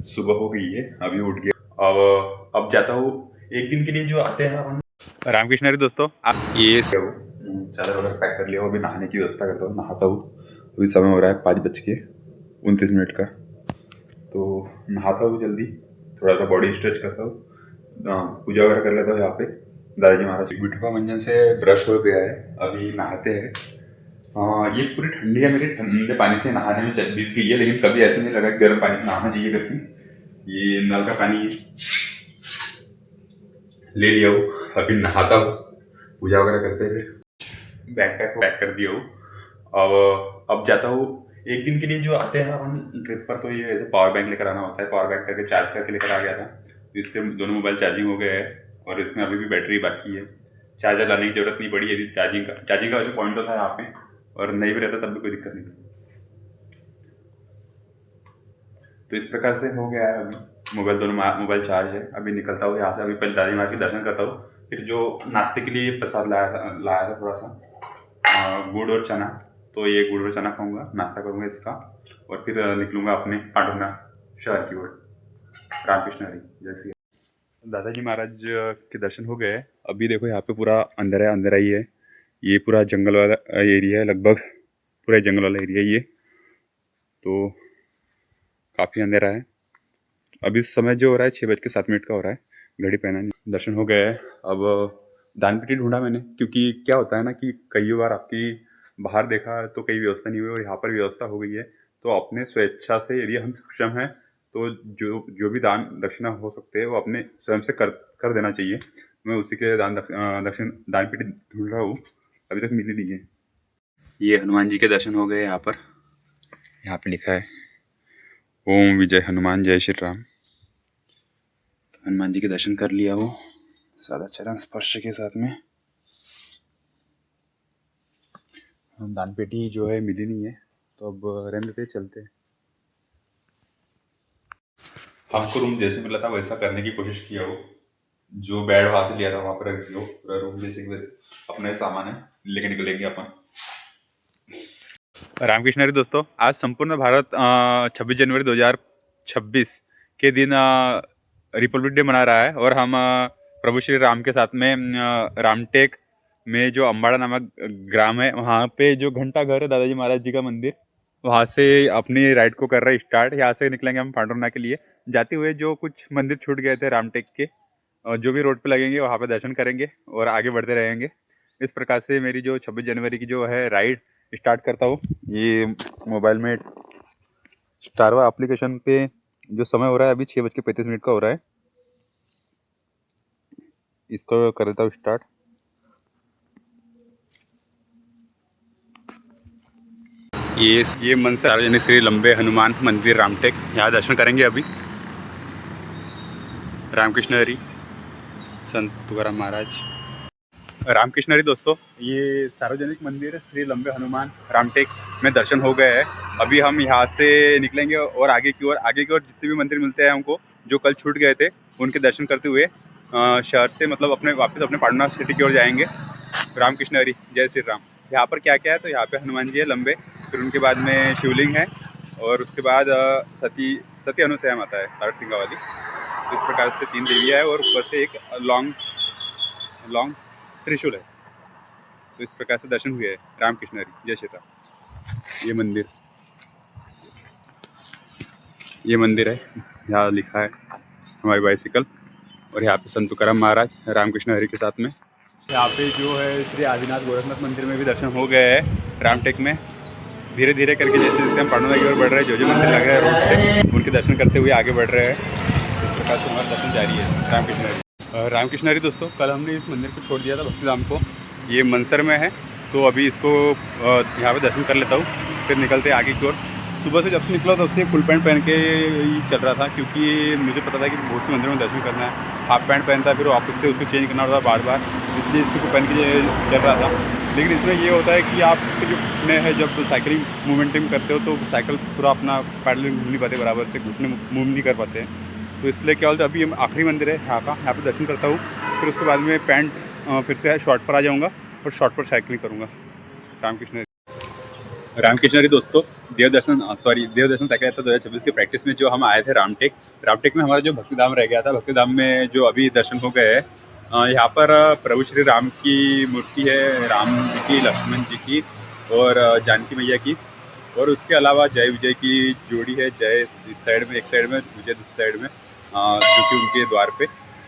सुबह हो गई है, अभी उठ गया। अब जाता हूँ एक दिन के लिए जो आते हैं हम रामकृष्ण हरी दोस्तों। ये चादर वगैरह पैक कर लिया हूँ, अभी नहाने की व्यवस्था करता हूँ, नहाता हूँ। अभी समय हो रहा है 5:29 का, तो नहाता हूँ जल्दी, थोड़ा सा बॉडी स्ट्रेच करता हूँ, पूजा वगैरह कर लेता हूँ। यहाँ पे दादाजी महाराज विठोबा मंजन से ब्रश हो गया है, अभी नहाते हैं। ये पूरी ठंडी है, मेरी ठंडे पानी से नहाने में बीत गई है, लेकिन कभी ऐसे नहीं लगा कि गर्म पानी से नहाना चाहिए करके। ये नल का पानी ले लिया हूँ, अभी नहाता हूँ, पूजा वगैरह करते हुए बैग पैक कर दिया हूँ। अब जाता हूँ एक दिन के लिए जो आते हैं हम ट्रिप पर, तो ये पावर बैंक लेकर आना होता है। पावर बैंक करके चार्ज करके लेकर आ गया था, इससे दोनों मोबाइल चार्जिंग हो गए हैं और इसमें अभी भी बैटरी बाकी है। चार्जर लाने की जरूरत नहीं पड़ी अभी। चार्जिंग का वैसे पॉइंट तो था यहाँ पे, और नहीं भी रहता तब भी कोई दिक्कत नहीं थी। तो इस प्रकार से हो गया है। अभी दोनों मोबाइल चार्ज है। अभी निकलता हूँ यहाँ से, अभी पहले दादी माँ के दर्शन करता हूँ, फिर जो नाश्ते के लिए प्रसाद लाया था थोड़ा सा गुड़ और चना, तो ये गुड़ और चना खाऊंगा, नाश्ता करूँगा इसका, और फिर निकलूँगा अपने पांडुना शहर की ओर। रामकृष्ण हरी जैसे दादाजी महाराज के दर्शन हो गए। अभी देखो यहाँ पे पूरा अंधेरा ही है, ये पूरा जंगल वाला एरिया है, लगभग पूरा जंगल वाला एरिया ये, तो काफ़ी अंधेरा है। अभी समय जो हो रहा है 6:07 का हो रहा है, घड़ी पहना नहीं। दर्शन हो गए। अब दान पेटी ढूंढा मैंने, क्योंकि क्या होता है ना कि कई बार आपकी बाहर देखा तो कई व्यवस्था नहीं हुई, और यहाँ पर व्यवस्था हो गई है। तो अपने स्वेच्छा से यदि हम सक्षम हैं तो जो भी दान दक्षिणा हो सकते हैं वो अपने स्वयं से कर देना चाहिए। मैं उसी के दान पेटी ढूंढ रहा हूँ, अभी तक मिली नहीं है। ये हनुमान जी के दर्शन हो गए। यहाँ पे लिखा है ओम विजय हनुमान जय श्री राम। तो हनुमान जी के दर्शन कर लिया हो सादा चरण स्पर्श के साथ में। दान पेटी जो है मिली नहीं है, तो अब रहने देते, चलते हैं। हमको रूम जैसे मिला था वैसा करने की कोशिश किया हो, जो बेड वहां से लिया था वहां पर रख दिया हो, पूरा रूम जैसे कि वैसे अपने सामान है लेके निकलेंगे अपन। रामकृष्ण हरी दोस्तों, आज संपूर्ण भारत 26 जनवरी 2026 के दिन रिपब्लिक डे मना रहा है, और हम प्रभु श्री राम के साथ में रामटेक में जो अम्बाड़ा नामक ग्राम है, वहाँ पे जो घंटा घर है दादाजी महाराज जी का मंदिर, वहाँ से अपनी राइड को कर रहे हैं स्टार्ट। यहाँ से निकलेंगे हम पांडुरना के लिए। जाते हुए जो कुछ मंदिर छूट गए थे रामटेक के, जो भी रोड पे लगेंगे वहाँ पे दर्शन करेंगे और आगे बढ़ते रहेंगे। इस प्रकार से मेरी जो 26 जनवरी की जो है राइड स्टार्ट करता हूँ। ये मोबाइल में स्टारवा एप्लीकेशन पे जो समय हो रहा है अभी 6:35 का हो रहा है, इसको कर देता हूँ स्टार्ट। ये मंदिर सार्वजनिक श्री लंबे हनुमान मंदिर रामटेक, यहाँ दर्शन करेंगे अभी। रामकृष्ण हरी संत तुकाराम महाराज। रामकृष्ण हरी दोस्तों, ये सार्वजनिक मंदिर श्री लंबे हनुमान रामटेक में दर्शन हो गए हैं। अभी हम यहाँ से निकलेंगे और आगे की ओर जितने भी मंदिर मिलते हैं हमको, जो कल छूट गए थे, उनके दर्शन करते हुए शहर से मतलब वापस अपने पांडुना सिटी की ओर जाएंगे। रामकृष्ण हरी जय श्री राम। यहाँ पर क्या क्या है, तो यहाँ पे हनुमान जी है लंबे, फिर उनके बाद में शिवलिंग है, और उसके बाद सती अनुसया माता है तारक सिंगा वाली। तो इस प्रकार से 3 देवियाँ है, और ऊपर से एक लॉन्ग त्रिशूल है। तो इस प्रकार से दर्शन हुए हैं। रामकृष्ण हरी जय श्री राम। ये मंदिर है, यहाँ लिखा है हमारी बाइसिकल, और यहाँ पे संत तुकाराम महाराज रामकृष्ण हरी के साथ में। यहाँ पे जो है श्री आदिनाथ गोरखनाथ मंदिर में भी दर्शन हो गए हैं रामटेक में। धीरे धीरे करके जैसे जैसे हम पांडुना की ओर बढ़ रहे हैं, जो मंदिर लग रहे हैं रोड से, उनके दर्शन करते हुए आगे बढ़ रहे हैं। इस प्रकार से हमारा दर्शन जारी है। रामकृष्ण हरी दोस्तों, कल हमने इस मंदिर को छोड़ दिया था भक्तिधाम को, ये मनसर में है, तो अभी इसको यहाँ पे दर्शन कर लेता हूँ, फिर निकलते आगे की ओर। सुबह से जब से निकला तब से फुल पैंट पहन के ही चल रहा था, क्योंकि मुझे पता था कि बहुत से मंदिरों में दर्शन करना है। हाफ पैंट पहनता फिर वापस से उसको चेंज करना होता बार बार, इसलिए इसको पहन के चल रहा था। लेकिन इसमें ये होता है कि आप जो घुटने है, जब साइकिलिंग मोमेंटिंग करते हो तो साइकिल पूरा अपना पैडलिंग घूम नहीं पाते बराबर से, घुटने मूव नहीं कर पाते हैं। तो इसलिए क्या होता है, अभी हम आखिरी मंदिर है यहाँ पे दर्शन करता हूँ, फिर उसके बाद में पैंट फिर से शॉर्ट पर आ जाऊँगा और शॉर्ट पर साइकिलिंग करूँगा। रामकृष्ण। रामकृष्ण हरी दोस्तों, देवदर्शन साइकिल यात्रा 2026 की प्रैक्टिस में जो हम आए थे रामटेक में हमारा जो भक्तिधाम रह गया था, भक्तिधाम में जो अभी दर्शन हो गए हैं। यहाँ पर प्रभु श्री राम की मूर्ति है, राम जी की, लक्ष्मण जी की और जानकी मैया की। और उसके अलावा जय विजय की जोड़ी है, जय इस साइड में, एक साइड में विजय दूसरी साइड में, जो कि उनके द्वार पे।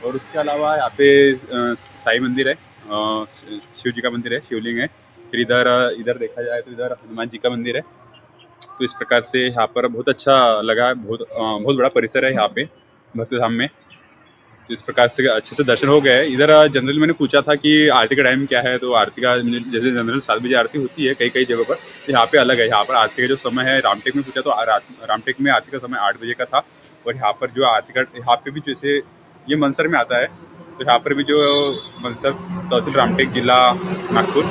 और उसके अलावा यहाँ पे साई मंदिर है, शिव जी का मंदिर है, शिवलिंग है। फिर इधर इधर देखा जाए तो इधर हनुमान जी का मंदिर है। तो इस प्रकार से यहाँ पर बहुत अच्छा लगा है, बहुत बड़ा परिसर है यहाँ पे भक्तिधाम में। तो इस प्रकार से अच्छे से दर्शन हो गए। इधर जनरल मैंने पूछा था कि आरती का टाइम क्या है, तो आरती का जैसे जनरल 7 बजे आरती होती है कई कई जगहों पर, तो यहाँ पे अलग है। यहाँ पर आरती का जो समय है, रामटेक में पूछा तो रामटेक में आरती का समय 8 बजे का था। और यहाँ पर जो आरती का, यहाँ पे भी जैसे ये मनसर में आता है, तो यहाँ पर भी जो मनसर तहसील रामटेक जिला नागपुर,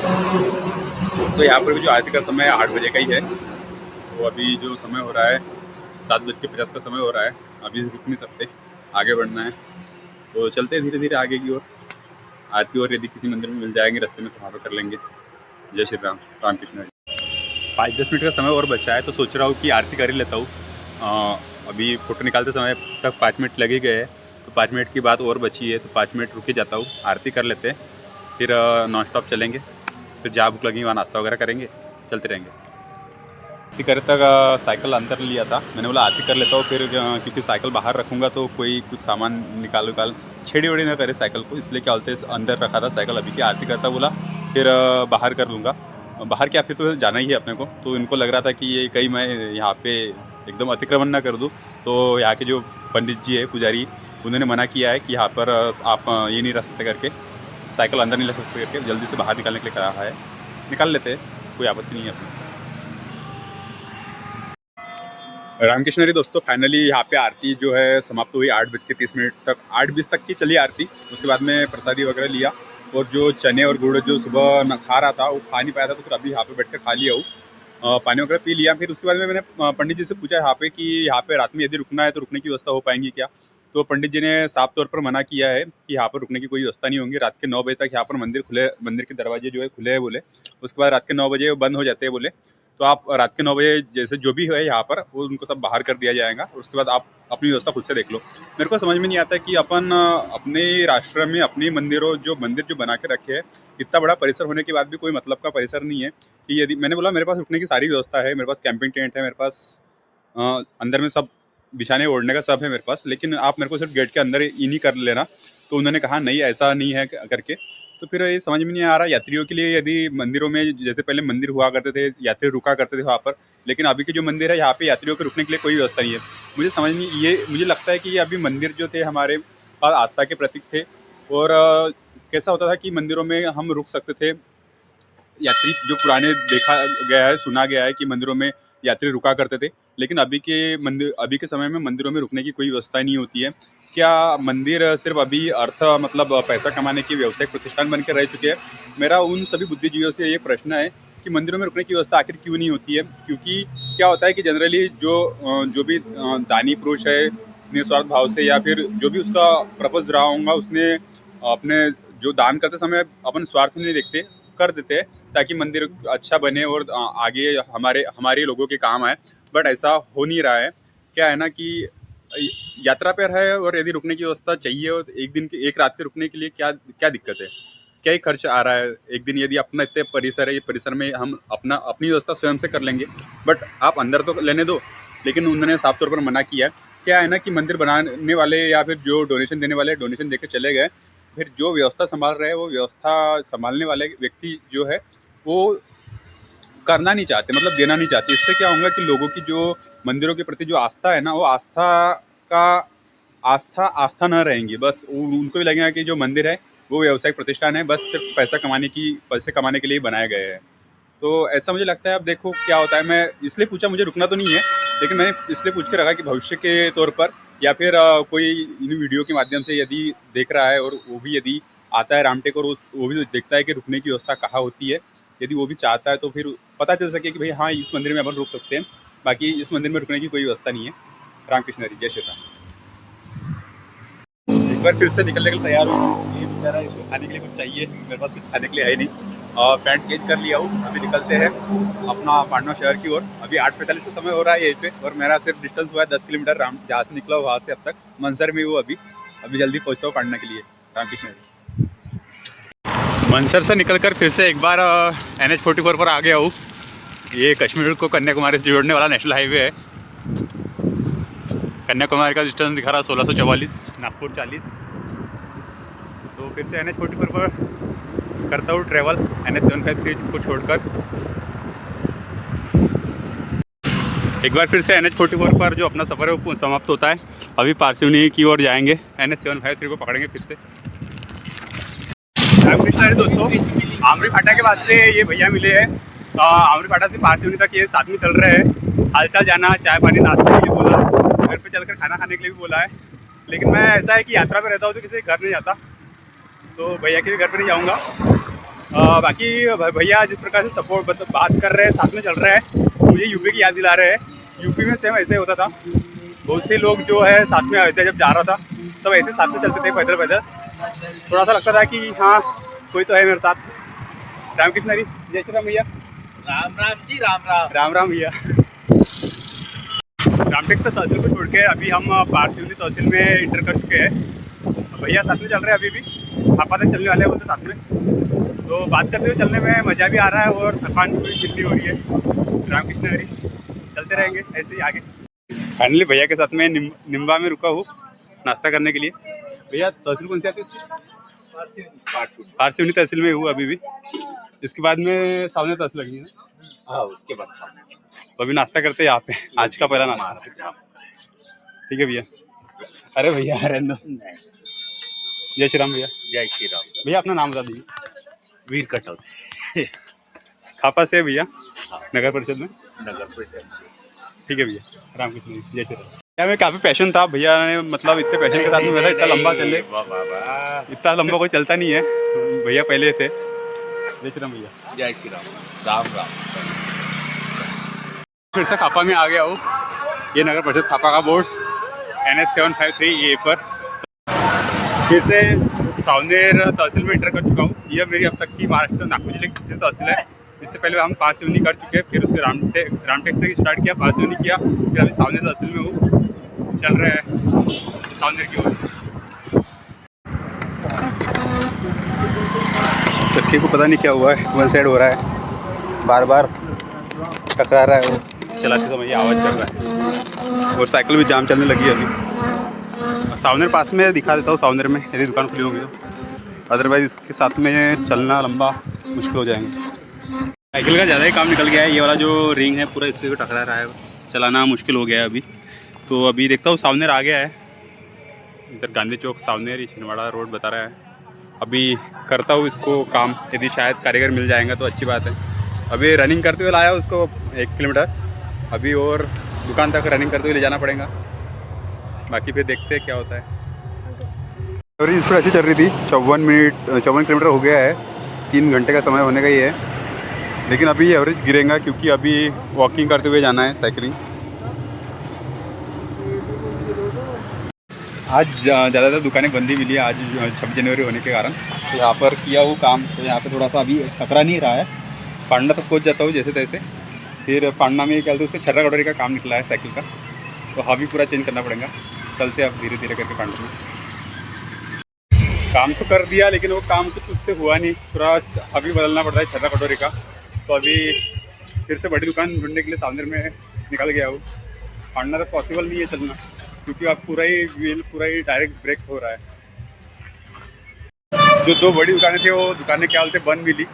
तो यहाँ पर भी जो आरती का समय 8 बजे का ही है। तो अभी जो समय हो रहा है 7:50 का समय हो रहा है। अभी रुक नहीं सकते, आगे बढ़ना है। तो चलते हैं धीरे धीरे आगे की ओर, आरती और यदि किसी मंदिर में मिल जाएंगे रास्ते में तो वहाँ पर कर लेंगे। जय श्री राम, रामकृष्ण। 5-10 मिनट का समय और बचा है, तो सोच रहा हूँ कि आरती कर ही लेता हूँ। अभी फोटो निकालते समय तक 5 मिनट लगे गए हैं, तो 5 मिनट की बात और बची है, तो 5 मिनट रुके जाता हूँ, आरती कर लेते हैं, फिर नॉन स्टॉप चलेंगे। फिर जहाँ भूख लगेगी वहाँ नाश्ता वगैरह करेंगे, चलते रहेंगे। आरती करे तक साइकिल अंदर लिया था, मैंने बोला आरती कर लेता हूँ, फिर क्योंकि साइकिल बाहर रखूँगा तो कोई कुछ सामान निकाल छेड़ी वेड़ी ना करे साइकिल को, इसलिए क्या बोलते हैं अंदर रखा था साइकिल। अभी की आरती करता बोला फिर बाहर कर लूँगा, बाहर क्या, फिर तो जाना ही है अपने को। तो इनको लग रहा था कि ये कहीं मैं यहाँ पे एकदम अतिक्रमण ना कर दूँ, तो यहाँ के जो पंडित जी है, पुजारी, उन्होंने मना किया है कि यहाँ पर आप ये नहीं रख सकते करके, साइकिल अंदर नहीं रख सकते करके, जल्दी से बाहर निकालने के लिए कहा है। निकाल लेते हैं, कोई आपत्ति नहीं है अपनी। रामकृष्ण हरी दोस्तों, फाइनली यहाँ पे आरती जो है समाप्त हुई 8:30 तक, 8:20 तक की चली आरती। उसके बाद में प्रसादी वगैरह लिया, और जो चने और गुड़ जो सुबह न खा रहा था वो खा नहीं पाया था, तो फिर अभी यहाँ पे बैठ कर खा लिया हूँ। पानी वगैरह पी लिया। फिर उसके बाद में मैंने पंडित जी से पूछा यहाँ पे कि यहाँ पे रात में यदि रुकना है तो रुकने की व्यवस्था हो पाएंगी क्या। तो पंडित जी ने साफ तौर पर मना किया है कि यहाँ पर रुकने की कोई व्यवस्था नहीं होगी। रात के 9 बजे तक यहाँ पर मंदिर के दरवाजे जो है खुले हैं बोले, उसके बाद रात के 9 बजे बंद हो जाते हैं बोले। तो आप रात के 9 बजे जैसे जो भी है यहाँ पर, वो उनको सब बाहर कर दिया जाएगा, और उसके बाद आप अपनी व्यवस्था खुद से देख लो। मेरे को समझ में नहीं आता कि अपन अपने राष्ट्र में अपने मंदिर जो बना के रखे हैं, इतना बड़ा परिसर होने के बाद भी कोई मतलब का परिसर नहीं है। कि यदि मैंने बोला मेरे पास रुकने की सारी व्यवस्था है, मेरे पास कैंपिंग टेंट है, मेरे पास अंदर में सब बिछाने ओढ़ने का सब है मेरे पास, लेकिन आप मेरे को सिर्फ गेट के अंदर ही नहीं कर लेना। तो उन्होंने कहा नहीं ऐसा नहीं है करके। तो फिर ये समझ में नहीं आ रहा, यात्रियों के लिए यदि मंदिरों में जैसे पहले मंदिर हुआ करते थे, यात्री रुका करते थे वहाँ पर, लेकिन अभी के जो मंदिर है यहाँ पे यात्रियों के रुकने के लिए कोई व्यवस्था नहीं है। मुझे समझ नहीं, ये मुझे लगता है कि ये अभी मंदिर जो थे हमारे पास आस्था के प्रतीक थे, और कैसा होता था कि मंदिरों में हम रुक सकते थे। यात्री जो पुराने देखा गया है, सुना गया है कि मंदिरों में यात्री रुका करते थे, लेकिन अभी के समय में मंदिरों में रुकने की कोई व्यवस्था नहीं होती है। क्या मंदिर सिर्फ अभी मतलब पैसा कमाने की व्यावसायिक प्रतिष्ठान बन के रह चुके हैं? मेरा उन सभी बुद्धिजीवियों से ये प्रश्न है कि मंदिरों में रुकने की व्यवस्था आखिर क्यों नहीं होती है। क्योंकि क्या होता है कि जनरली जो भी दानी पुरुष है, निस्वार्थ भाव से, या फिर जो भी उसका पर्पज रहा होगा, उसने अपने जो दान करते समय अपन स्वार्थ नहीं देखते, कर देते हैं ताकि मंदिर अच्छा बने और आगे हमारे हमारे लोगों के काम आए। बट ऐसा हो नहीं रहा है। क्या है ना कि यात्रा पर है, और यदि रुकने की व्यवस्था चाहिए, और एक रात के रुकने के लिए क्या क्या दिक्कत है, क्या ही खर्च आ रहा है। एक दिन यदि अपना इतने परिसर है, ये परिसर में हम अपनी व्यवस्था स्वयं से कर लेंगे, बट आप अंदर तो लेने दो। लेकिन उन्होंने साफ तौर पर मना किया है। क्या है ना कि मंदिर बनाने वाले या फिर जो डोनेशन देने वाले डोनेशन देके चले गए, फिर जो व्यवस्था संभाल रहे हैं, वो व्यवस्था संभालने वाले व्यक्ति जो है वो करना नहीं चाहते, मतलब देना नहीं चाहते। इससे क्या होगा कि लोगों की जो मंदिरों के प्रति जो आस्था है ना, वो का आस्था न रहेंगी। बस उनको भी लगेगा कि जो मंदिर है वो व्यावसायिक प्रतिष्ठान है, बस सिर्फ पैसे कमाने के लिए बनाए गए हैं। तो ऐसा मुझे लगता है। अब देखो क्या होता है। मैं इसलिए पूछा, मुझे रुकना तो नहीं है, लेकिन मैंने इसलिए पूछ के रखा कि भविष्य के तौर पर, या फिर कोई इन वीडियो के माध्यम से यदि देख रहा है, और वो भी यदि आता है रामटेक, और वो भी देखता है कि रुकने की व्यवस्था कहाँ होती है, यदि वो भी चाहता है, तो फिर पता चल सके कि भाई हाँ, इस मंदिर में अपन रुक सकते हैं, बाकी इस मंदिर में रुकने की कोई व्यवस्था नहीं है। रामकृष्ण हरी, जय श्री राम। एक बार फिर से निकलने के लिए तैयार हूँ। ये बेचारा, इसको खाने के लिए कुछ चाहिए, मेरे पास कुछ खाने के लिए है नहीं। पैंट चेंज कर लिया हूँ। अभी निकलते हैं अपना पांडवा शहर की ओर। अभी 8:45 का समय हो रहा है यहीं पे, और मेरा सिर्फ डिस्टेंस हुआ है 10 किलोमीटर जहाँ से निकला हूँ वहाँ से अब तक मंसर में हूँ। अभी जल्दी पहुँचता हूँ पांडवा के लिए। रामकृष्ण। मंसर से निकलकर फिर से एक बार NH44 पर आ गया हूँ। ये कश्मीर को कन्याकुमारी से जोड़ने वाला नेशनल हाईवे है। कन्याकुमारी का डिस्टेंस दिखा रहा 1644, नागपुर 40। तो फिर से NH44 पर करता हूँ ट्रैवल NH753 को छोड़कर। एक बार फिर से NH44 पर जो अपना सफ़र है वो समाप्त होता है। अभी पारसिवनी की ओर जाएंगे, NH753 को पकड़ेंगे फिर से। रामकृष्ण दोस्तों, आमरी फाटा के बाद से ये भैया मिले हैं। आमरी फाटा से पारसिवनी तक ये साथ में चल रहे हैं। हालचाल जाना, चाय पानी नाश्ते के लिए बोला है, घर पे चलकर खाना खाने के लिए भी बोला है। लेकिन मैं ऐसा है कि यात्रा पे रहता हूँ तो किसी घर नहीं जाता, तो भैया के भी घर पे नहीं जाऊँगा। बाकी भैया जिस प्रकार से सपोर्ट बात कर रहे हैं, साथ में चल रहे हैं, मुझे यूपी की याद दिला रहे हैं। यूपी में सेम ऐसे होता था, बहुत से लोग जो है साथ में आए थे। जब जा रहा था तब ऐसे साथ में चलते थे पैदल पैदल। थोड़ा सा लगता था कि हाँ कोई तो है मेरे साथ। रामकृष्ण हरी, जय श्री राम भैया। राम राम जी, राम राम। राम राम भैया। रामटेक तो तहसील को छोड़ के अभी हम पारसिवनी तहसील में इंटर कर चुके हैं। भैया साथ में चल रहे हैं, अभी भी आपा तक चलने वाले हैं बोलते साथ में। तो बात करते हुए चलने में मज़ा भी आ रहा है और थकान भी जितनी हो रही है। रामकृष्ण हरी, चलते रहेंगे ऐसे ही आगे। फाइनली भैया के साथ में निम्बा में रुका हूँ नाश्ता करने के लिए। भैया तहसील कौन सी आती है? पारसिवनी तहसील में हूँ अभी भी। इसके बाद में सामने तहसील लगी है। हाँ, उसके बाद तो अभी नाश्ता करते हैं यहाँ पे, आज का पहला नाश्ता। ठीक है भैया। अरे भैया जय श्री राम भैया। जय श्री राम। भैया अपना नाम बता दीजिए। वीर कटौती, खापा से भैया, नगर परिषद में। नगर परिषद। ठीक है भैया, रामकृष्ण जी, जय श्री राम। भैया में काफ़ी पैशन था, भैया ने मतलब इतने पैशन के साथ में मेरा इतना लंबा चले, इतना लंबा कोई चलता नहीं है। भैया पहले थे। जय श्री राम भैया। जय श्री राम। राम राम। फिर से खापा में आ गया हूँ। ये नगर परिषद खापा का बोर्ड NH753 ये पर फिर से सावनेर तहसील में इंटर कर चुका हूँ। यह मेरी अब तक की महाराष्ट्र नागपुर जिले की तहसील है। इससे पहले हम पारसिवनी कर चुके हैं, फिर उसके रामटेक से स्टार्ट किया, पारसिवनी किया, फिर अभी सावनेर तहसील में हूँ। चल रहे हैं सावनेर की ओर। चक्के को पता नहीं क्या हुआ है, वन साइड हो रहा है, बार बार टकरा रहा है। वो चलाते समय आवाज़ कर रहा है, और साइकिल भी जाम चलने लगी है अभी। सावनेर पास में दिखा देता हूँ, सावनेर में यदि दुकान खुली होगी तो, अदरवाइज़ इसके साथ में चलना लंबा मुश्किल हो जाएंगे। साइकिल का ज़्यादा ही काम निकल गया है। ये वाला जो रिंग है पूरा इससे टकरा रहा है, चलाना मुश्किल हो गया है अभी। तो अभी देखता हूँ सावनेर आ गया है, इधर गांधी चौक सावनेर छिंदवाड़ा रोड बता रहा है। अभी करता हूँ इसको काम, यदि शायद कारीगर मिल जाएगा तो अच्छी बात है। अभी रनिंग करते हुए लाया उसको 1 किलोमीटर, अभी और दुकान तक रनिंग करते हुए ले जाना पड़ेगा। बाकी फिर देखते हैं क्या होता है। और इस पर अच्छी चल रही थी, 54 किलोमीटर हो गया है, 3 घंटे का समय होने का ही है। लेकिन अभी एवरेज गिरेगा क्योंकि अभी वॉकिंग करते हुए जाना है, साइकिलिंग। आज ज़्यादातर दुकानें बंदी मिली है आज 26 जनवरी होने के कारण। तो यहाँ पर किया हुआ काम, तो यहाँ पे थोड़ा सा अभी टकरा नहीं रहा है। पांडा तक पहुँच जाता हूँ जैसे तैसे। फिर पांडा में क्या बोलते हैं, उसके छर्रा कटोरी का काम निकला है साइकिल का, तो हवा भी पूरा चेंज करना पड़ेगा। चलते अब धीरे धीरे करके पांडा में। काम तो कर दिया लेकिन वो काम कुछ उससे हुआ नहीं, पूरा अभी बदलना पड़ता है छर्रा कटोरी का। तो अभी फिर से बड़ी दुकान ढूंढने के लिए सावनेर में निकल गया हूँ। पांडा तक पॉसिबल नहीं है चलना, क्योंकि अब पूरा ही व्हील पूरा ही डायरेक्ट ब्रेक हो रहा है। जो 2 बड़ी दुकानें थी वो दुकानें क्या बोलते बंद मिली।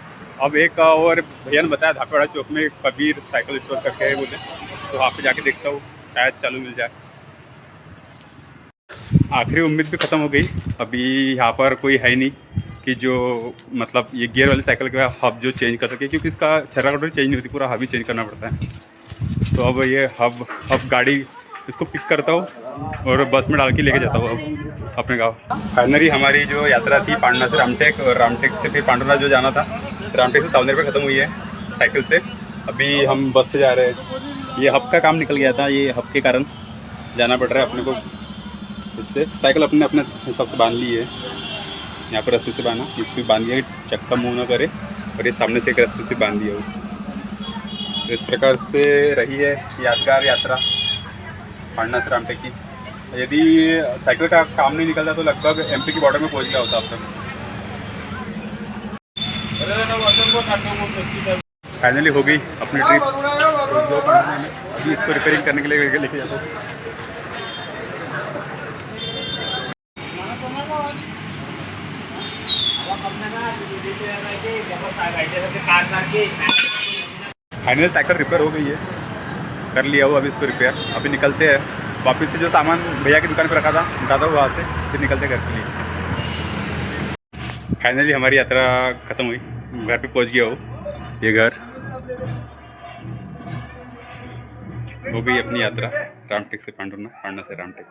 अब एक और भैया ने बताया धापेवाड़ा चौक में कबीर साइकिल स्टोर करके है बोले, तो वहाँ पे जाके देखता हूँ शायद चालू मिल जाए। आखिरी उम्मीद भी ख़त्म हो गई। अभी यहाँ पर कोई है नहीं कि जो मतलब ये गियर वाली साइकिल का हब जो चेंज कर सके, क्योंकि इसका छर्रा कटोरी चेंज नहीं होती, पूरा हब ही चेंज करना पड़ता है। तो अब ये हब गाड़ी इसको पिक करता हूँ और बस में डाल के लेके जाता हूँ अब अपने गाँव। फाइनली हमारी जो यात्रा थी पांडा से रामटेक, और रामटेक से फिर पांडुरा जो जाना था, रामटेक से सावनेर पे ख़त्म हुई है साइकिल से। अभी हम बस से जा रहे हैं। ये हब का काम निकल गया था, ये हब के कारण जाना पड़ रहा है अपने को। इससे साइकिल अपने हिसाब से बांध ली है, यहाँ पर रस्सी से बांधा, इसको बांध दिया कि चक्का मूव ना करे, और ये सामने से एक रस्सी से बांध दिया हो। तो इस प्रकार से रही है यादगार यात्रा पांडा से रामटेक की। यदि साइकिल का काम नहीं निकलता तो लगभग एमपी की बॉर्डर में पहुंच गया होता अब तक। फाइनली हो गई अपनी ट्रिप। अभी इसको रिपेयरिंग करने के लिए लेके जाता हूँ। फाइनल साइकिल रिपेयर हो गई है, कर लिया हो अभी इसको रिपेयर। अभी निकलते हैं वापस से, जो सामान भैया की दुकान पर रखा था उठाता हुआ वहाँ से, फिर निकलते घर के लिए। फाइनली हमारी यात्रा ख़त्म हुई, घर पे पहुँच गया हो। ये घर हो गई अपनी यात्रा रामटेक से पांडुरना, पांडा से रामटेक।